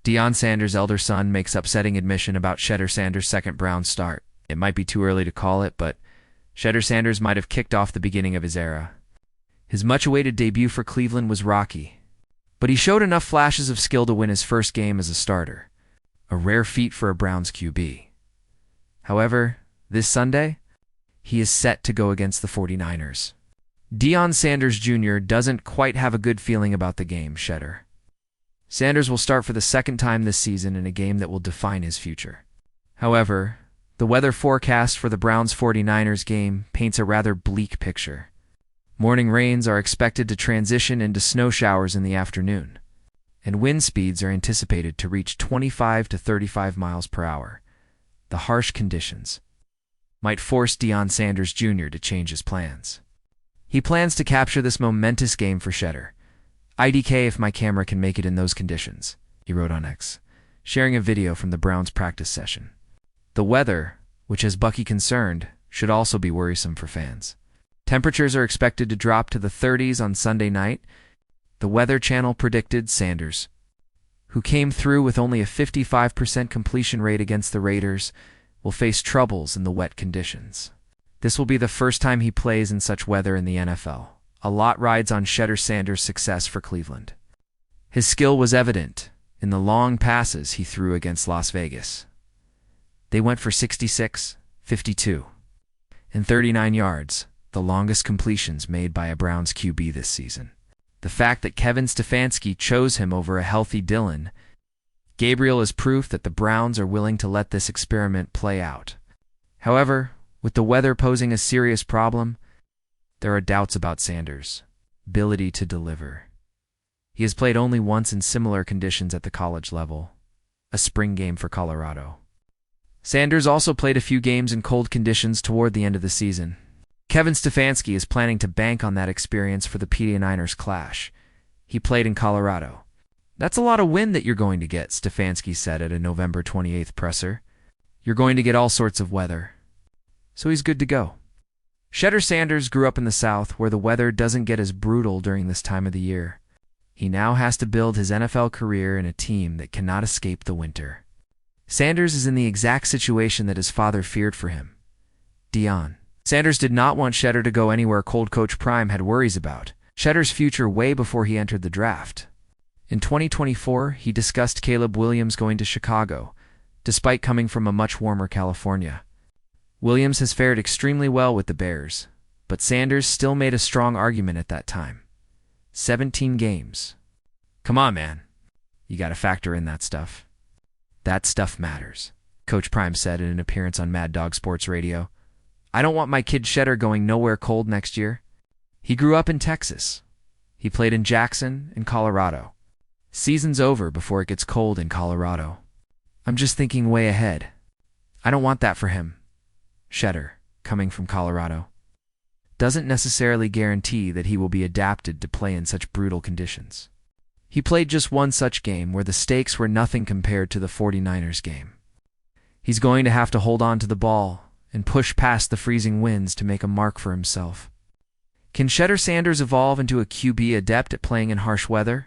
Deion Sanders' elder son makes upsetting admission about Shedeur Sanders' second Browns start. It might be too early to call it, but Shedeur Sanders might have kicked off the beginning of his era. His much-awaited debut for Cleveland was rocky, but he showed enough flashes of skill to win his first game as a starter, a rare feat for a Browns QB. However, this Sunday, he is set to go against the 49ers. Deion Sanders Jr. doesn't quite have a good feeling about the game, Shedeur. Sanders will start for the second time this season in a game that will define his future. However, the weather forecast for the Browns-49ers game paints a rather bleak picture. Morning rains are expected to transition into snow showers in the afternoon, and wind speeds are anticipated to reach 25 to 35 miles per hour. The harsh conditions might force Deion Sanders Jr. to change his plans. He plans to capture this momentous game for Shedeur. "IDK if my camera can make it in those conditions," he wrote on X, sharing a video from the Browns practice session. The weather, which has Bucky concerned, should also be worrisome for fans. Temperatures are expected to drop to the 30s on Sunday night. The Weather Channel predicted Sanders, who came through with only a 55% completion rate against the Raiders, will face troubles in the wet conditions. This will be the first time he plays in such weather in the NFL. A lot rides on Shedeur Sanders' success for Cleveland. His skill was evident in the long passes he threw against Las Vegas. They went for 66, 52, and 39 yards, the longest completions made by a Browns QB this season. The fact that Kevin Stefanski chose him over a healthy Dillon Gabriel is proof that the Browns are willing to let this experiment play out. However, with the weather posing a serious problem, there are doubts about Sanders' ability to deliver. He has played only once in similar conditions at the college level, a spring game for Colorado. Sanders also played a few games in cold conditions toward the end of the season. Kevin Stefanski is planning to bank on that experience for the 49ers clash. He played in Colorado. "That's a lot of wind that you're going to get," Stefanski said at a November 28th presser. "You're going to get all sorts of weather." So he's good to go. Shedeur Sanders grew up in the South, where the weather doesn't get as brutal during this time of the year. He now has to build his NFL career in a team that cannot escape the winter. Sanders is in the exact situation that his father feared for him, Deion. Sanders did not want Shedeur to go anywhere cold. Coach Prime had worries about Shedeur's future way before he entered the draft. In 2024, he discussed Caleb Williams going to Chicago, despite coming from a much warmer California. Williams has fared extremely well with the Bears, but Sanders still made a strong argument at that time. 17 games. Come on, man. You got to factor in that stuff. That stuff matters, Coach Prime said in an appearance on Mad Dog Sports Radio. "I don't want my kid Shedeur going nowhere cold next year." He grew up in Texas. He played in Jackson and Colorado. Season's over before it gets cold in Colorado. "I'm just thinking way ahead. I don't want that for him." Shedeur, coming from Colorado, doesn't necessarily guarantee that he will be adapted to play in such brutal conditions. He played just one such game where the stakes were nothing compared to the 49ers game. He's going to have to hold on to the ball and push past the freezing winds to make a mark for himself. Can Shedeur Sanders evolve into a QB adept at playing in harsh weather?